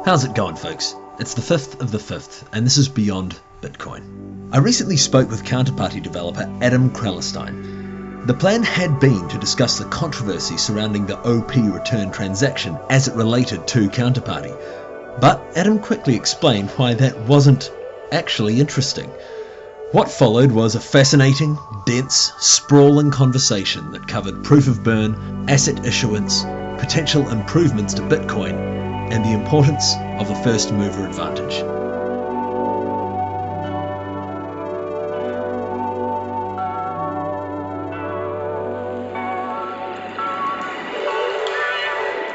How's it going, folks? It's the 5th of the 5th, and this is Beyond Bitcoin. I recently spoke with counterparty developer Adam Krellenstein. The plan had been to discuss the controversy surrounding the OP return transaction as it related to counterparty, but Adam quickly explained why that wasn't actually interesting. What followed was a fascinating, dense, sprawling conversation that covered proof of burn, asset issuance, potential improvements to Bitcoin, and the importance of the first mover advantage.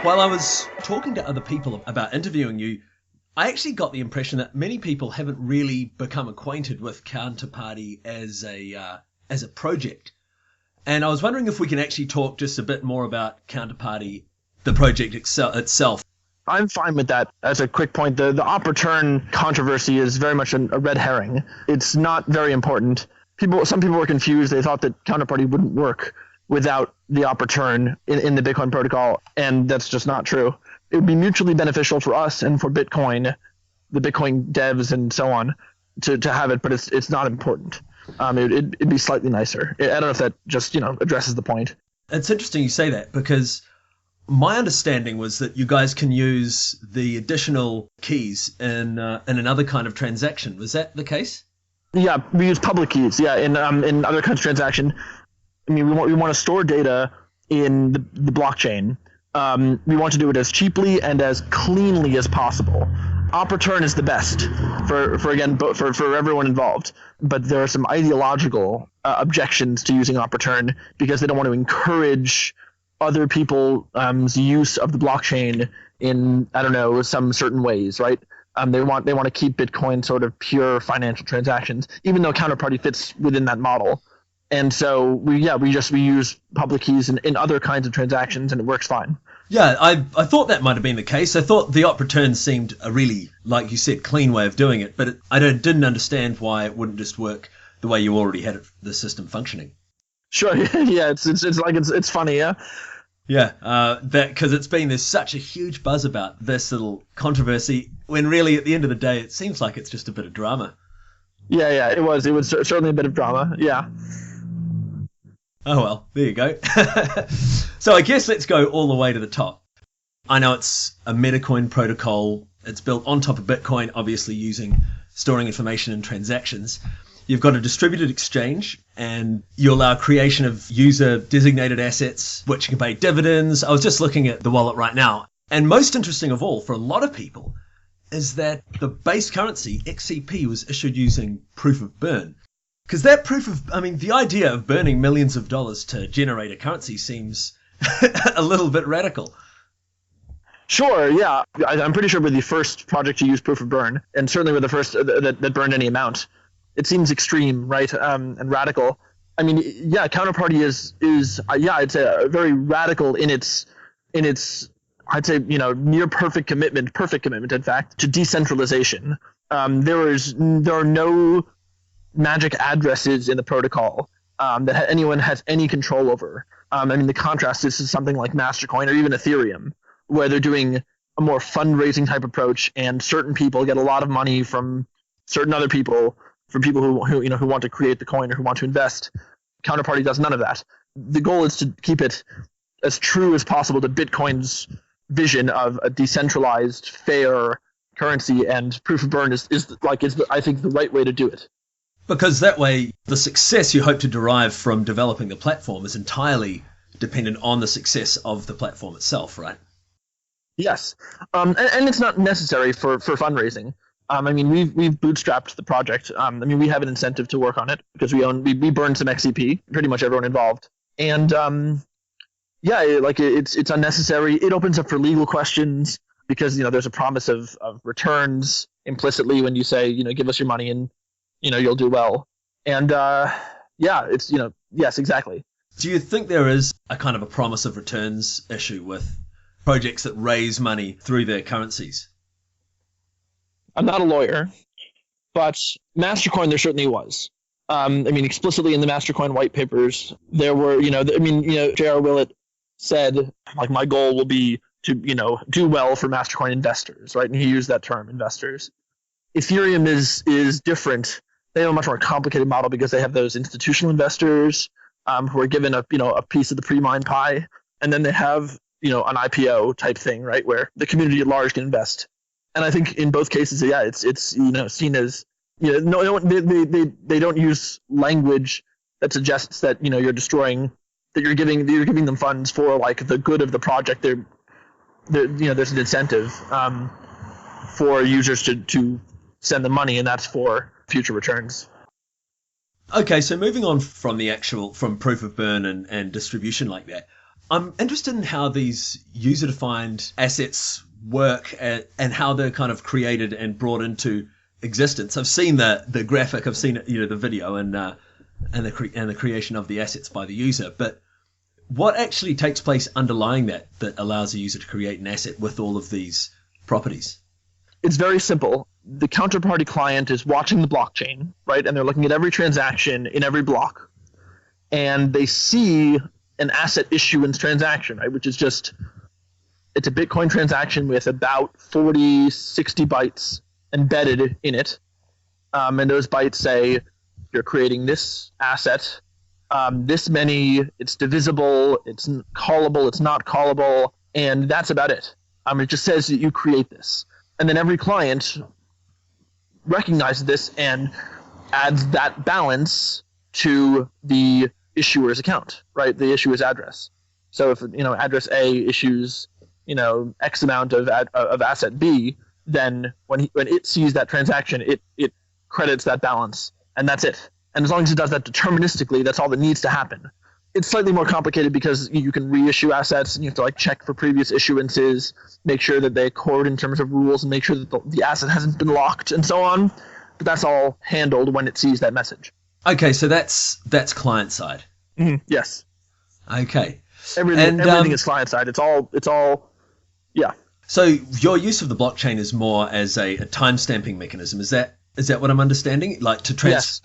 While I was talking to other people about interviewing you, I actually got the impression that many people haven't really become acquainted with Counterparty as a project. And I was wondering if we can actually talk just a bit more about Counterparty, the project itself. I'm fine with that. As a quick point, the op return controversy is very much a red herring. It's not very important. Some people were confused. They thought that Counterparty wouldn't work without the op return in the Bitcoin protocol, and that's just not true. It would be mutually beneficial for us and for Bitcoin, the Bitcoin devs and so on, to have it, but it's not important. It'd be slightly nicer. I don't know if that just addresses the point. It's interesting you say that, because my understanding was that you guys can use the additional keys in another kind of transaction. Was that the case? Yeah, we use public keys. Yeah, in other kinds of transaction. I mean, we want to store data in the blockchain. We want to do it as cheaply and as cleanly as possible. Op return is the best for everyone involved, but there are some ideological objections to using op return because they don't want to encourage other people's use of the blockchain in, I don't know, some certain ways, right? They want to keep Bitcoin sort of pure financial transactions, even though Counterparty fits within that model. And so we use public keys in other kinds of transactions, and it works fine. Yeah, I thought that might have been the case. I thought the op return seemed a really, like you said, clean way of doing it, but I didn't understand why it wouldn't just work the way you already had the system functioning. Sure, yeah, it's funny, yeah. Yeah, that because there's such a huge buzz about this little controversy, when really at the end of the day it seems like it's just a bit of drama. Yeah, it was certainly a bit of drama, yeah. Oh well, there you go. So I guess let's go all the way to the top. I know it's a metacoin protocol. It's built on top of Bitcoin, obviously storing information in transactions. You've got a distributed exchange, and you allow creation of user-designated assets, which can pay dividends. I was just looking at the wallet right now. And most interesting of all, for a lot of people, is that the base currency, XCP, was issued using proof of burn. Because the idea of burning millions of dollars to generate a currency seems a little bit radical. Sure, yeah. I'm pretty sure we're the first project to use proof of burn, and certainly we're the first that burned any amount. It seems extreme, right, and radical. I mean, yeah, Counterparty is I'd say very radical in its I'd say near perfect commitment, in fact, to decentralization. There are no magic addresses in the protocol that anyone has any control over. The contrast is to something like Mastercoin or even Ethereum, where they're doing a more fundraising type approach, and certain people get a lot of money from certain other people, from people who want to create the coin or who want to invest. Counterparty does none of that. The goal is to keep it as true as possible to Bitcoin's vision of a decentralized, fair currency, and proof of burn is I think the right way to do it. Because that way, the success you hope to derive from developing the platform is entirely dependent on the success of the platform itself, right? Yes, and it's not necessary for fundraising. We've bootstrapped the project. We have an incentive to work on it because we burned some XCP, pretty much everyone involved. And it's unnecessary. It opens up for legal questions because there's a promise of returns implicitly when you say give us your money and you'll do well. And yes, exactly. Do you think there is a kind of a promise of returns issue with projects that raise money through their currencies? I'm not a lawyer, but Mastercoin there certainly was. Explicitly in the Mastercoin white papers, there were, J.R. Willett said, my goal will be do well for Mastercoin investors, right? And he used that term, investors. Ethereum is different. They have a much more complicated model because they have those institutional investors who are given a piece of the pre-mine pie, and then they have an IPO type thing, right, where the community at large can invest. And I think in both cases, it's seen as they don't use language that suggests that you're destroying, that you're giving them funds for like the good of the project. There's an incentive for users to send them money, and that's for future returns. Okay, so moving on from proof of burn and distribution like that, I'm interested in how these user-defined assets work and how they're kind of created and brought into existence. I've seen the graphic, I've seen the video and the creation of the assets by the user, but what actually takes place underlying that allows a user to create an asset with all of these properties? It's very simple. The counterparty client is watching the blockchain, right? And they're looking at every transaction in every block. And they see an asset issuance transaction, right? Which is it's a Bitcoin transaction with about 40, 60 bytes embedded in it. And those bytes say, you're creating this asset, this many, it's divisible, it's callable, it's not callable, and that's about it. It just says that you create this. And then every client recognizes this and adds that balance to the issuer's account, right? The issuer's address. So if address A issues X amount of asset B, then when it sees that transaction, it credits that balance, and that's it. And as long as it does that deterministically, that's all that needs to happen. It's slightly more complicated because you can reissue assets, and you have to check for previous issuances, make sure that they accord in terms of rules, and make sure that the asset hasn't been locked, and so on. But that's all handled when it sees that message. Okay, so that's client side. Mm-hmm. Yes. Okay. Everything is client side. It's all, yeah. So your use of the blockchain is more as a time-stamping mechanism. Is that what I'm understanding? Like to Yes.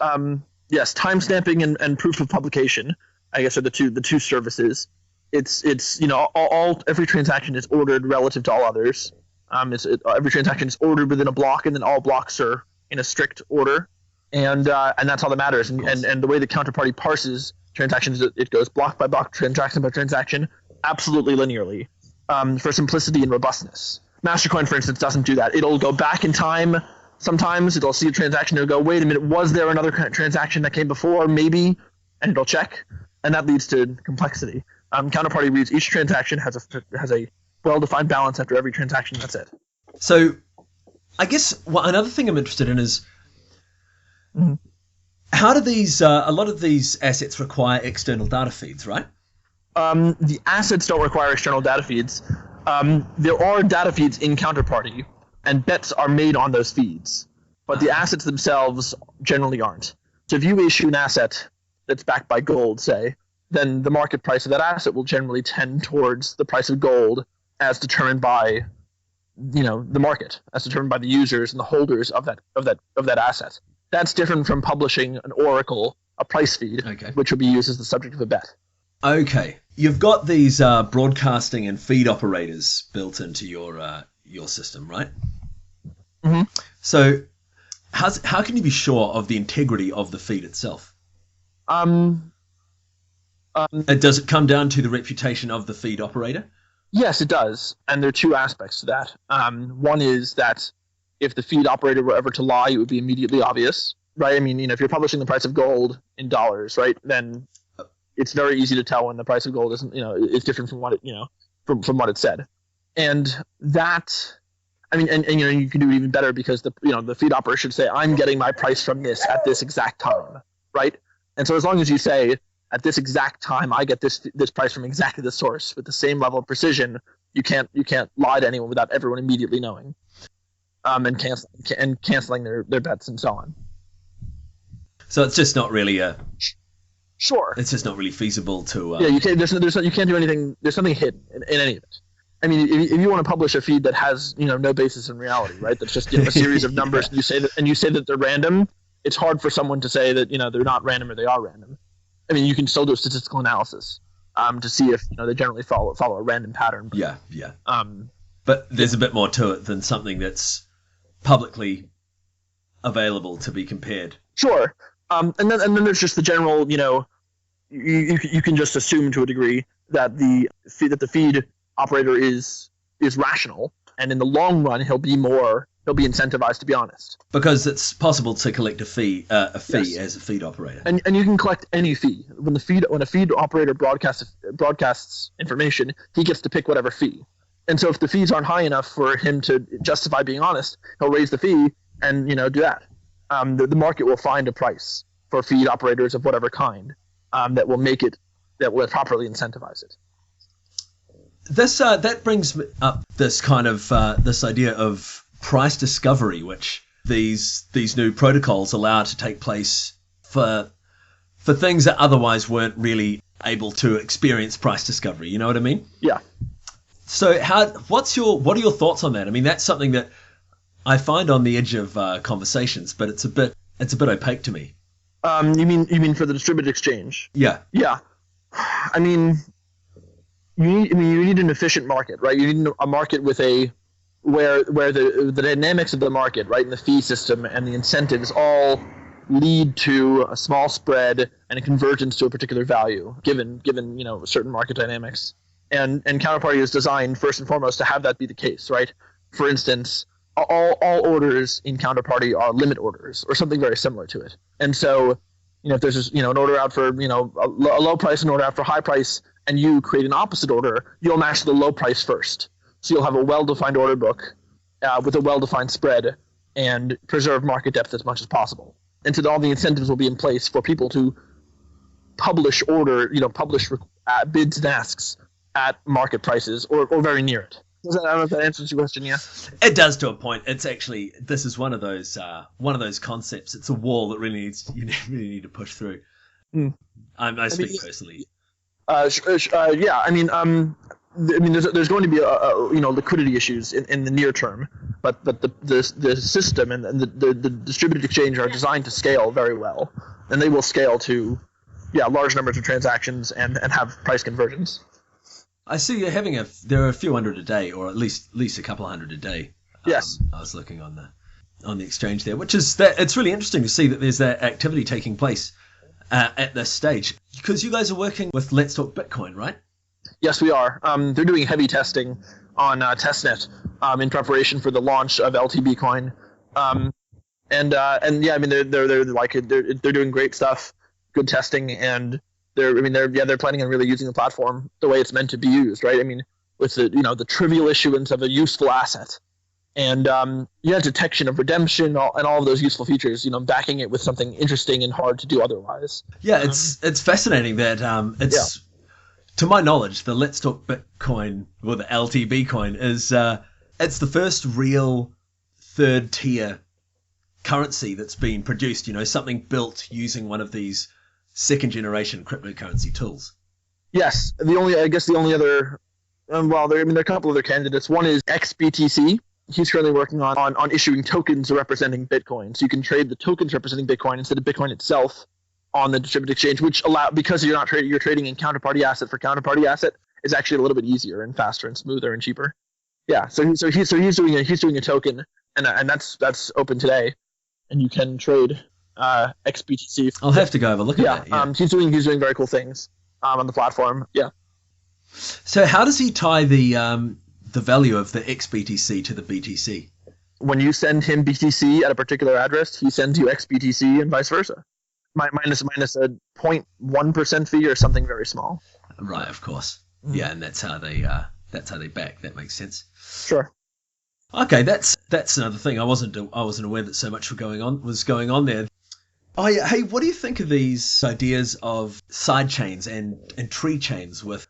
Yes. Time-stamping and proof of publication, I guess, are the two services. It's every transaction is ordered relative to all others. Every transaction is ordered within a block, and then all blocks are in a strict order, and that's all that matters. And the way the counterparty parses transactions, it goes block by block, transaction by transaction, absolutely linearly, for simplicity and robustness. Mastercoin, for instance, doesn't do that. It'll go back in time. Sometimes it'll see a transaction, it'll go, wait a minute, was there another transaction that came before? Maybe, and it'll check, and that leads to complexity. Counterparty reads each transaction has a well-defined balance after every transaction. That's it. So, I guess another thing I'm interested in is how do these a lot of these assets require external data feeds, right? The assets don't require external data feeds. There are data feeds in Counterparty, and bets are made on those feeds, but the assets themselves generally aren't. So if you issue an asset that's backed by gold, say, then the market price of that asset will generally tend towards the price of gold as determined by the market, as determined by the users and the holders of that asset. That's different from publishing an oracle, a price feed, which would be used as the subject of a bet. Okay, you've got these broadcasting and feed operators built into your system, right? Mm-hmm. So how can you be sure of the integrity of the feed itself? Does it come down to the reputation of the feed operator? Yes, it does, and there are two aspects to that. One is that if the feed operator were ever to lie, it would be immediately obvious, right? I mean, if you're publishing the price of gold in dollars, right, then it's very easy to tell when the price of gold isn't, it's different from what it, from what it said. And that, I mean, and you can do it even better because the feed operator should say, I'm getting my price from this at this exact time, right? And so as long as you say, at this exact time, I get this price from exactly the source with the same level of precision, you can't lie to anyone without everyone immediately knowing, and canceling their bets and so on. So it's just not really Sure. It's just not really feasible to. Yeah, you can't. You can't do anything. There's something hidden in any of it. I mean, if you want to publish a feed that has no basis in reality, right? That's just a series of numbers, and you say that they're random. It's hard for someone to say that they're not random or they are random. I mean, you can still do a statistical analysis, to see if they generally follow a random pattern. Yeah. But there's a bit more to it than something that's publicly available to be compared. Sure. And then there's just the general, you can just assume to a degree that the feed operator is rational, and in the long run he'll be incentivized to be honest. Because it's possible to collect a fee Yes. as a feed operator. And you can collect any fee. When a feed operator broadcasts information, he gets to pick whatever fee. And so if the fees aren't high enough for him to justify being honest, he'll raise the fee and do that. The market will find a price for feed operators of whatever kind that will properly incentivize it. This that brings up this kind of this idea of price discovery, which these new protocols allow to take place for things that otherwise weren't really able to experience price discovery. You know what I mean? Yeah. So what are your thoughts on that? I mean, that's something that I find on the edge of conversations, but it's a bit opaque to me. You mean for the distributed exchange? Yeah. Yeah. I mean, you need an efficient market, right? You need a market with where the dynamics of the market, right, and the fee system and the incentives all lead to a small spread and a convergence to a particular value, given certain market dynamics. And Counterparty is designed first and foremost to have that be the case, right? For instance, all orders in Counterparty are limit orders or something very similar to it. And so, if there's an order out for a low price and order out for high price, and you create an opposite order, you'll match the low price first. So you'll have a well-defined order book with a well-defined spread and preserve market depth as much as possible. And so all the incentives will be in place for people to publish bids and asks at market prices or very near it. I don't know if that answers your question. Yeah, it does to a point. It's actually, this is one of those concepts. It's a wall that you really need to push through. I speak personally. Yeah. I mean, there's going to be liquidity issues in the near term, but the system and the distributed exchange are designed to scale very well, and they will scale to large numbers of transactions and have price convergence. I see you're there are a few hundred a day, or at least a couple of hundred a day. Yes. I was looking on the exchange there, which is that it's really interesting to see that there's that activity taking place at this stage, because you guys are working with Let's Talk Bitcoin, right? Yes, we are. They're doing heavy testing on testnet in preparation for the launch of LTB coin, and yeah, I mean they're doing great stuff, good testing, and they're planning on really using the platform the way it's meant to be used, right? I mean, with the trivial issuance of a useful asset, and detection of redemption, and all of those useful features, backing it with something interesting and hard to do otherwise. Yeah, it's fascinating that it's. To my knowledge, the Let's Talk Bitcoin, or the LTB coin, is it's the first real third-tier currency that's been produced. Something built using one of these second-generation cryptocurrency tools. Yes, the only other, there are a couple other candidates. One is XBTC. He's currently working on issuing tokens representing Bitcoin, so you can trade the tokens representing Bitcoin instead of Bitcoin itself on the distributed exchange, which because you're trading in counterparty asset for counterparty asset, is actually a little bit easier and faster and smoother and cheaper. Yeah, so he's doing a token, and that's open today, and you can trade XBTC. I'll have to go have a look at that. Yeah, he's doing very cool things on the platform. Yeah. So how does he tie the value of the XBTC to the BTC? When you send him BTC at a particular address, he sends you XBTC and vice versa. Minus a 0.1% fee or something very small. Right, of course. Mm-hmm. Yeah, and that's how they back. That makes sense. Sure. Okay, that's another thing. I wasn't aware that so much was going on there. Oh yeah, hey, what do you think of these ideas of side chains and tree chains with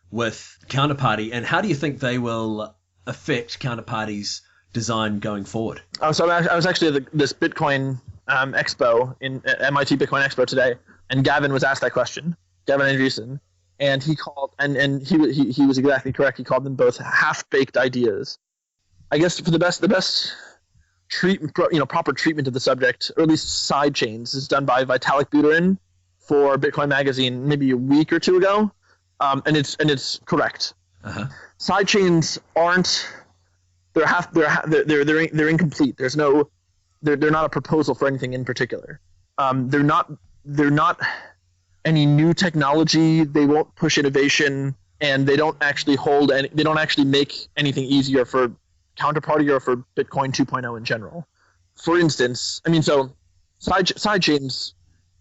Counterparty, and how do you think they will affect Counterparty's design going forward? So I was actually at this Bitcoin Expo in MIT Bitcoin Expo today, and Gavin was asked that question, Gavin Andreessen, and he called and he was exactly correct. He called them both half-baked ideas. I guess for the best proper treatment of the subject, or at least side chains, is done by Vitalik Buterin for Bitcoin Magazine maybe a week or two ago, and it's correct. Uh-huh. Sidechains aren't. They're incomplete. There's no. They're not a proposal for anything in particular. They're not any new technology. They won't push innovation, and they don't actually hold any. They don't actually make anything easier for Counterparty or for Bitcoin 2.0 in general. For instance, I mean, so sidechains,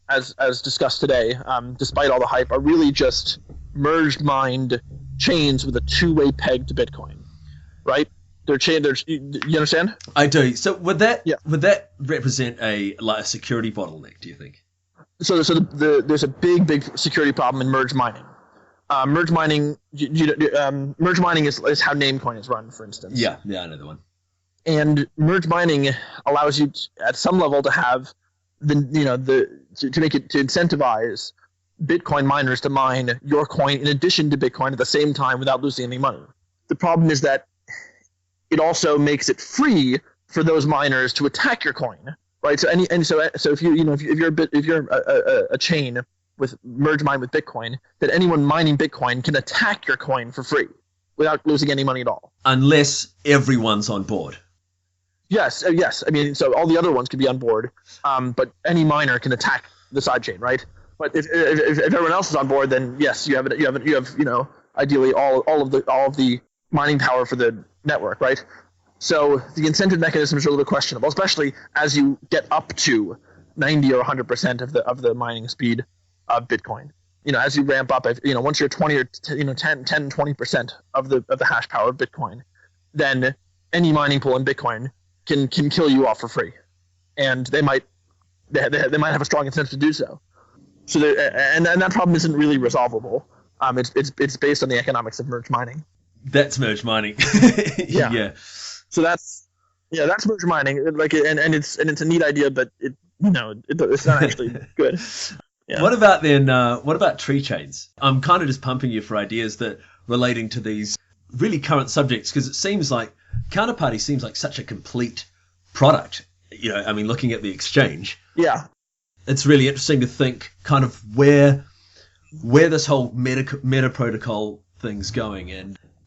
as discussed today, despite all the hype, are really just merged mined chains with a two-way peg to Bitcoin, right? You understand? I do. So would that represent a security bottleneck, do you think? So there's a big security problem in merge mining. Merge mining is how Namecoin is run, for instance. Yeah, I know the one. And merge mining allows you at some level to have to incentivize Bitcoin miners to mine your coin in addition to Bitcoin at the same time without losing any money. The problem is that it also makes it free for those miners to attack your coin, right? So if you're a chain with merge mine with Bitcoin, that anyone mining Bitcoin can attack your coin for free without losing any money at all, unless everyone's on board. Yes. I mean, so all the other ones could be on board, but any miner can attack the sidechain, right? But if everyone else is on board, then yes, you have ideally all of the mining power for the network, right? So the incentive mechanisms are a little questionable, especially as you get up to 90 or 100% of the mining speed of Bitcoin. As you ramp up, once you're 20 or 10, 20% of the hash power of Bitcoin, then any mining pool in Bitcoin can kill you off for free, and they might have a strong incentive to do so. So and that problem isn't really resolvable. It's based on the economics of merge mining. That's merge mining. Yeah. So that's merge mining. It's a neat idea, but it's not actually good. Yeah. What about tree chains? I'm kind of just pumping you for ideas that relating to these really current subjects, because it seems like Counterparty seems like such a complete product. Looking at the exchange. Yeah. It's really interesting to think kind of where this whole meta protocol thing's going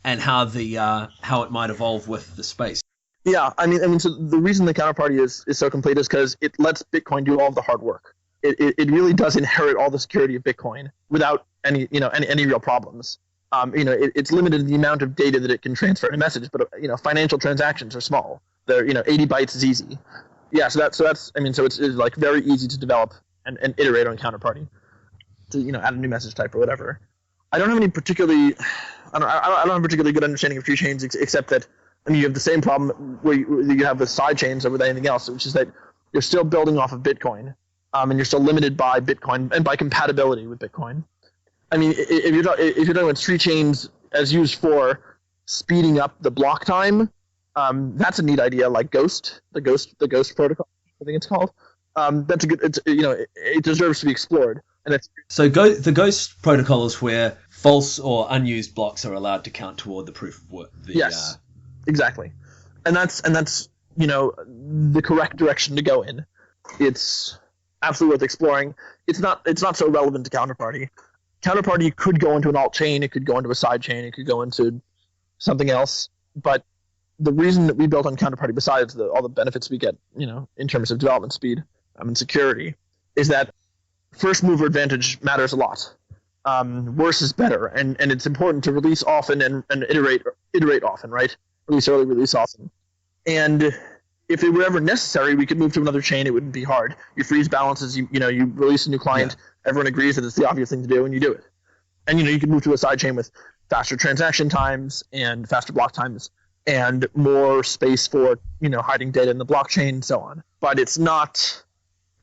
and how it might evolve with the space. Yeah, I mean, so the reason the Counterparty is so complete is because it lets Bitcoin do all of the hard work. It really does inherit all the security of Bitcoin without any real problems. It's limited in the amount of data that it can transfer in a message, but financial transactions are small. They're 80 bytes is easy. Yeah, so it's like very easy to develop and iterate on Counterparty to add a new message type or whatever. I don't have a particularly good understanding of tree chains except that you have the same problem where you have with side chains or with anything else, which is that you're still building off of Bitcoin, and you're still limited by Bitcoin and by compatibility with Bitcoin. I mean, if you're talking about tree chains as used for speeding up the block time, that's a neat idea. Like the Ghost protocol, I think it's called. That's a good. It deserves to be explored. And the Ghost protocol is where false or unused blocks are allowed to count toward the proof of work. Yes, exactly, and that's the correct direction to go in. It's absolutely worth exploring. It's not so relevant to Counterparty. Counterparty could go into an alt chain, it could go into a side chain, it could go into something else. But the reason that we built on Counterparty, besides all the benefits we get, in terms of development speed and security, is that first mover advantage matters a lot. Worse is better, and it's important to release often and iterate often, right? Release early, release often. And if it were ever necessary, we could move to another chain. It wouldn't be hard. You freeze balances. You release a new client. Yeah. Everyone agrees that it's the obvious thing to do, and you do it. And you can move to a side chain with faster transaction times and faster block times and more space for hiding data in the blockchain and so on. But it's not.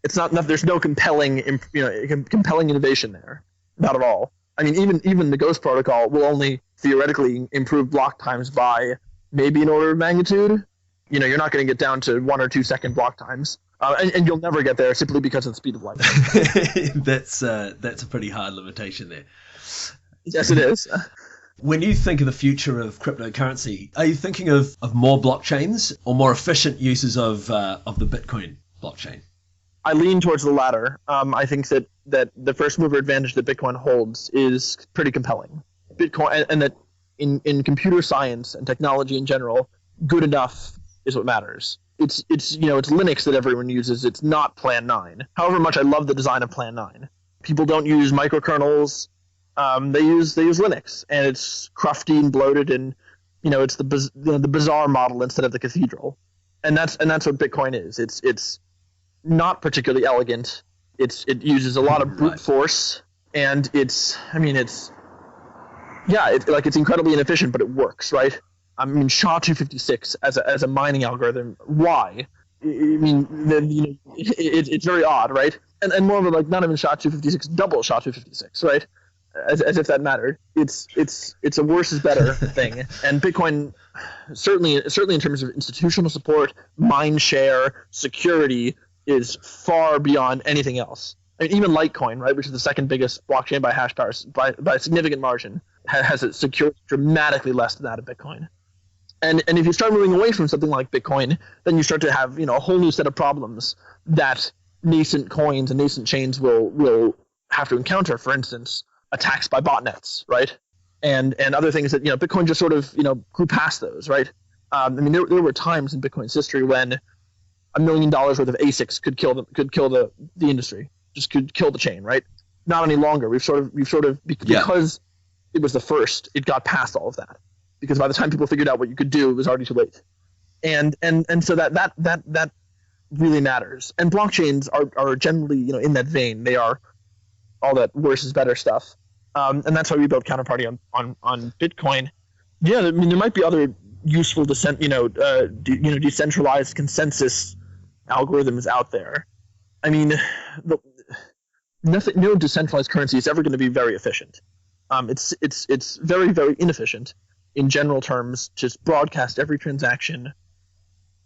There's no compelling innovation there. Not at all. I mean, even the Ghost protocol will only theoretically improve block times by maybe an order of magnitude. You're not going to get down to 1 or 2 second block times, and you'll never get there simply because of the speed of light. That's a pretty hard limitation there. Yes, it is. When you think of the future of cryptocurrency, are you thinking of more blockchains or more efficient uses of the Bitcoin blockchain? I lean towards the latter. I think that the first mover advantage that Bitcoin holds is pretty compelling. Bitcoin, and that in computer science and technology in general, good enough is what matters. It's Linux that everyone uses. It's not Plan 9. However much I love the design of Plan 9, people don't use microkernels. They use Linux, and it's crufty and bloated, and it's the bizarre model instead of the cathedral, and that's what Bitcoin is. It's not particularly elegant. It uses a lot of brute force, and it's incredibly inefficient, but it works, right? I mean, SHA-256 as a mining algorithm. Why? It's very odd, right? And moreover, like, not even SHA-256, double SHA-256, right? As if that mattered. It's a worse is better thing. And Bitcoin, certainly in terms of institutional support, mind share, security, is far beyond anything else. I mean, even Litecoin, right, which is the second biggest blockchain by hash power by a significant margin, has it secured dramatically less than that of Bitcoin. And if you start moving away from something like Bitcoin, then you start to have a whole new set of problems that nascent coins and nascent chains will have to encounter. For instance, attacks by botnets, right? And other things that Bitcoin just sort of grew past those, right? There were times in Bitcoin's history when $1 million worth of ASICs could kill the industry, just could kill the chain, right? Not any longer. We've sort of because it was the first, it got past all of that. Because by the time people figured out what you could do, it was already too late. And so that really matters. And blockchains are generally in that vein. They are all that worse is better stuff. And that's why we built Counterparty on Bitcoin. Yeah, I mean, there might be other useful decentralized consensus algorithms out there. I mean, no decentralized currency is ever going to be very efficient. It's very, very inefficient in general terms to broadcast every transaction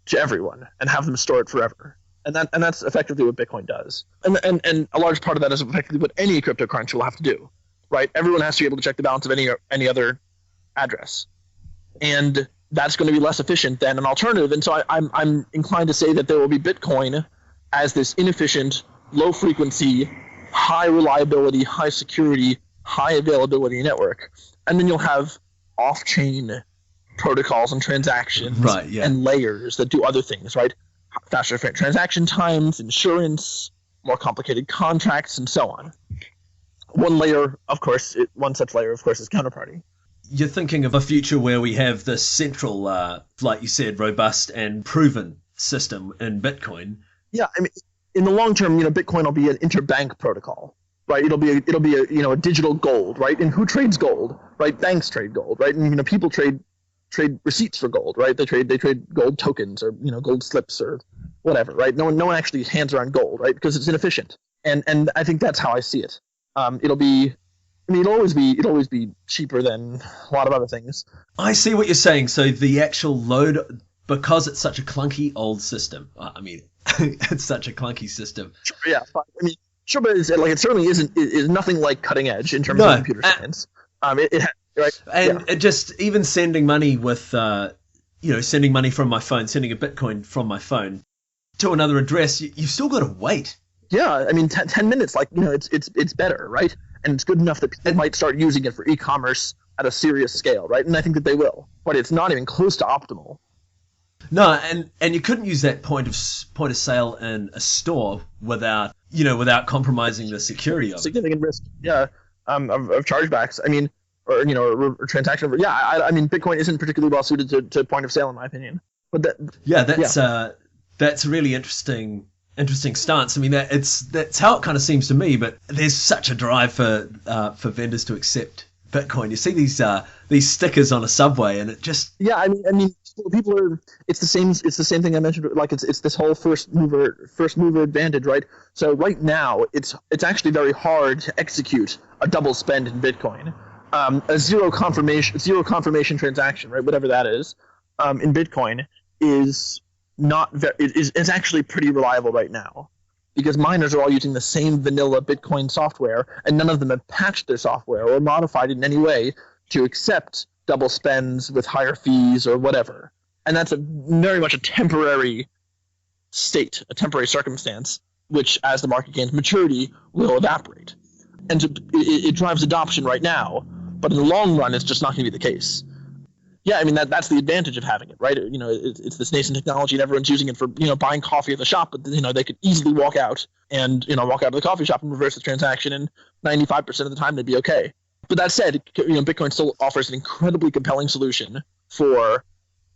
to everyone and have them store it forever. And that's effectively what Bitcoin does. And a large part of that is effectively what any cryptocurrency will have to do, right? Everyone has to be able to check the balance of any other address. And that's going to be less efficient than an alternative. And so I'm inclined to say that there will be Bitcoin as this inefficient, low frequency, high reliability, high security, high availability network. And then you'll have off-chain protocols and transactions and layers that do other things, right? Faster transaction times, insurance, more complicated contracts, and so on. One such layer, of course, is Counterparty. You're thinking of a future where we have this central, like you said, robust and proven system in Bitcoin. Yeah, I mean, in the long term, Bitcoin will be an interbank protocol, right? It'll be a digital gold, right? And who trades gold, right? Banks trade gold, right? And people trade receipts for gold, right? They trade gold tokens or gold slips or whatever, right? No one actually hands around gold, right? Because it's inefficient. And I think that's how I see it. It'll always be cheaper than a lot of other things. I see what you're saying. So the actual load, because it's such a clunky old system. I mean, it's such a clunky system. Sure, yeah. But it certainly is nothing like cutting edge in terms of computer science. Right. And it just even sending money with, sending money from my phone, sending a Bitcoin from my phone to another address, you've still got to wait. Yeah, I mean, 10 minutes, it's better, right? And it's good enough that people might start using it for e-commerce at a serious scale, right? And I think that they will, but it's not even close to optimal. No, and you couldn't use that point of sale in a store without compromising the security of significant risk, yeah, of chargebacks. I mean, or transaction. Yeah, I mean, Bitcoin isn't particularly well suited to point of sale, in my opinion. But that's a really interesting stance. I mean, that's how it kind of seems to me. But there's such a drive for vendors to accept Bitcoin. You see these stickers on a subway, and it just I mean, people are. It's the same thing I mentioned. Like it's this whole first mover advantage, right? So right now, it's actually very hard to execute a double spend in Bitcoin. A zero confirmation transaction, right? Whatever that is, in Bitcoin is it's actually pretty reliable right now, because miners are all using the same vanilla Bitcoin software, and none of them have patched their software or modified it in any way to accept double spends with higher fees or whatever. And that's very much a temporary state, a temporary circumstance, which, as the market gains maturity, will evaporate. And it drives adoption right now. but in the long run, it's just not going to be the case. Yeah, I mean, that's the advantage of having it, right? You know, it's this nascent technology, and everyone's using it for, you know, buying coffee at the shop, but, you know, they could easily walk out and, you know, walk out of the coffee shop and reverse the transaction, and 95% of the time they'd be okay. But that said, you know, Bitcoin still offers an incredibly compelling solution for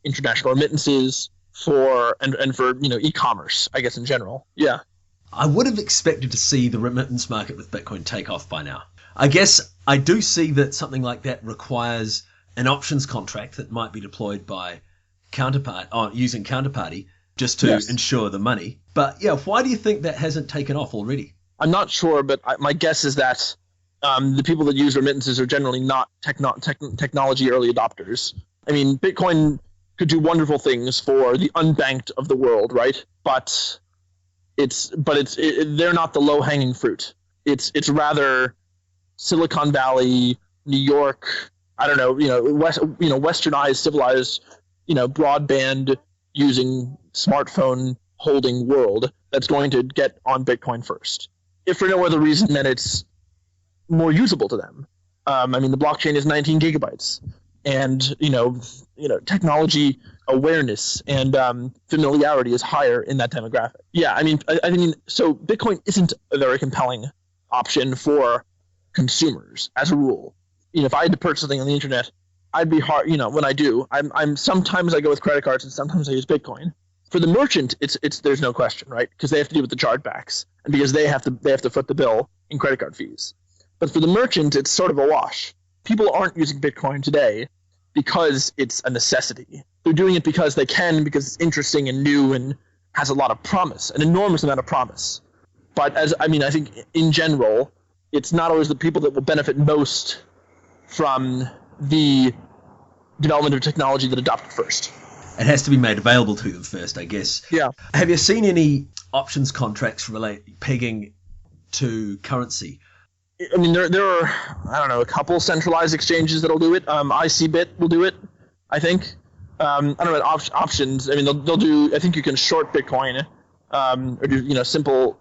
international remittances, and for, you know, e-commerce, I guess, in general. Yeah. I would have expected to see the remittance market with Bitcoin take off by now. I guess I do see that something like that requires an options contract that might be deployed by using counterparty just to ensure the money. But yeah, why do you think that hasn't taken off already? I'm not sure, but my guess is that the people that use remittances are generally not technology early adopters. I mean, Bitcoin could do wonderful things for the unbanked of the world, right? But they're not the low hanging fruit. It's rather Silicon Valley, New York, I don't know, westernized, civilized, you know, broadband using smartphone holding world that's going to get on Bitcoin first, if for no other reason than it's more usable to them. I mean, the blockchain is 19 gigabytes, and you know, technology awareness and familiarity is higher in that demographic. Yeah, I mean, so Bitcoin isn't a very compelling option for consumers as a rule. You know, if I had to purchase something on the internet, I'd be hard. You know, when I do, I'm sometimes I go with credit cards and sometimes I use Bitcoin. For the merchant, it's there's no question, right? Because they have to deal with the chargebacks, and because they have to foot the bill in credit card fees. But for the merchant, it's sort of a wash. People aren't using Bitcoin today because it's a necessity. They're doing it because they can, because it's interesting and new and has a lot of promise, an enormous amount of promise. But I think in general, it's not always the people that will benefit most from the development of technology that adopt it first. It has to be made available to them first, I guess. Yeah. Have you seen any options contracts pegging to currency? I mean, there are, I don't know, a couple centralized exchanges that'll do it. ICBit will do it, I think. I don't know about options. I mean, they'll do. I think you can short Bitcoin, or do, you know, simple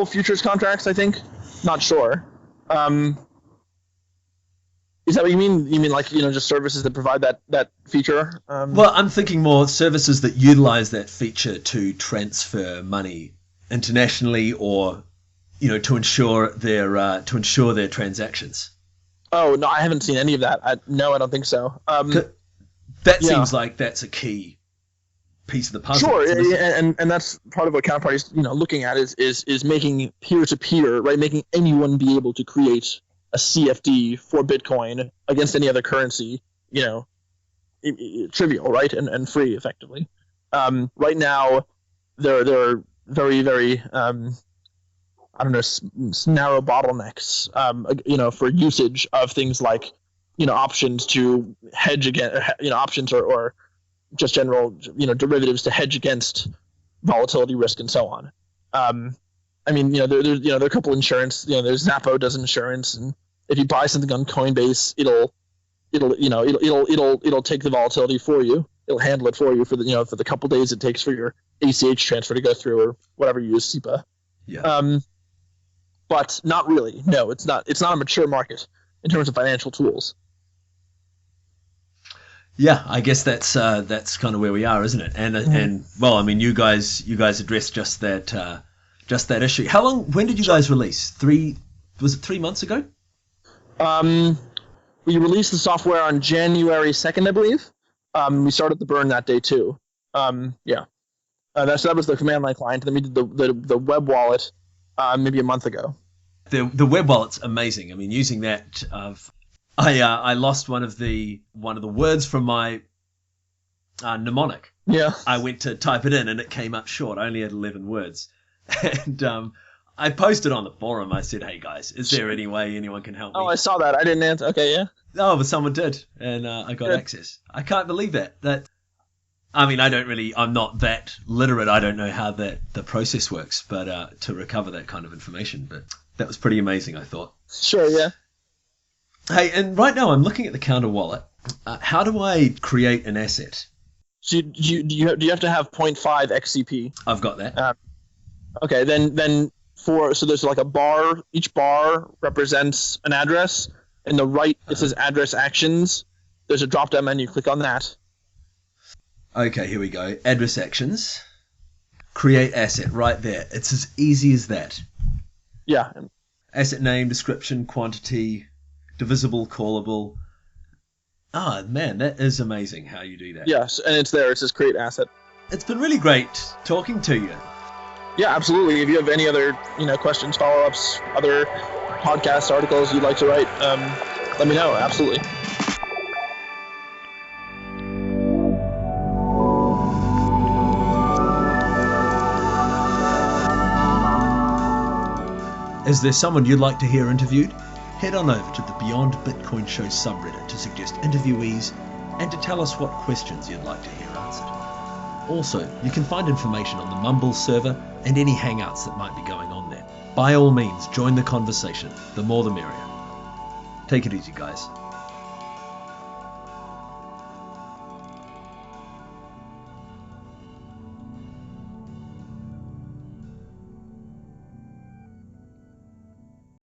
futures contracts. I think. Not sure. Is that what you mean? You mean like, you know, just services that provide that feature? Well, I'm thinking more services that utilize that feature to transfer money internationally, or, you know, to ensure their transactions. Oh no, I haven't seen any of that. No, I don't think so. That seems like that's a key piece of the puzzle. Sure, and that's part of what Counterparty's, you know, looking at is making peer-to-peer, right? Making anyone be able to create a CFD for Bitcoin against any other currency, you know, trivial, right, and free, effectively. Right now, there are very, very I don't know, narrow bottlenecks, you know, for usage of things like, you know, options to hedge against, you know, options or just general, you know, derivatives to hedge against volatility risk and so on. I mean, you know, there are a couple insurance, you know, there's Zappo does insurance, and if you buy something on Coinbase, it'll take the volatility for you. It'll handle it for you for the couple days it takes for your ACH transfer to go through, or whatever you use, SEPA. Yeah. But not really. No, it's not a mature market in terms of financial tools. Yeah, I guess that's kind of where we are, isn't it? And well, I mean, you guys addressed just that issue. When did you guys release? 3 months ago? We released the software on January 2nd, I believe. We started the burn that day too. Yeah. That was the command line client. Then we did the web wallet maybe a month ago. The web wallet's amazing. I mean, using that, I lost one of the words from my mnemonic. Yeah. I went to type it in and it came up short. I only had 11 words, and I posted on the forum. I said, "Hey guys, is there any way anyone can help me?" Oh, I saw that. I didn't answer. Okay, yeah. No, but someone did, and I got access. I can't believe that. I mean, I'm not that literate. I don't know how the process works, but to recover that kind of information. But that was pretty amazing, I thought. Sure, yeah. Hey, and right now I'm looking at the Counter wallet. How do I create an asset? So do you have to have 0.5 XCP? I've got that. Okay, then so there's like a bar. Each bar represents an address, In the right, it says address actions. There's a drop-down menu. Click on that. Okay, here we go. Address actions. Create asset right there. It's as easy as that. Yeah. Asset name, description, quantity, divisible, callable. Ah, man, that is amazing how you do that. Yes, and it's there. It says create asset. It's been really great talking to you. Yeah, absolutely. If you have any other, questions, follow-ups, other podcast articles you'd like to write, let me know. Absolutely. Is there someone you'd like to hear interviewed? Head on over to the Beyond Bitcoin Show subreddit to suggest interviewees and to tell us what questions you'd like to hear answered. Also, you can find information on the Mumble server and any hangouts that might be going on there. By all means, join the conversation. The more the merrier. Take it easy, guys.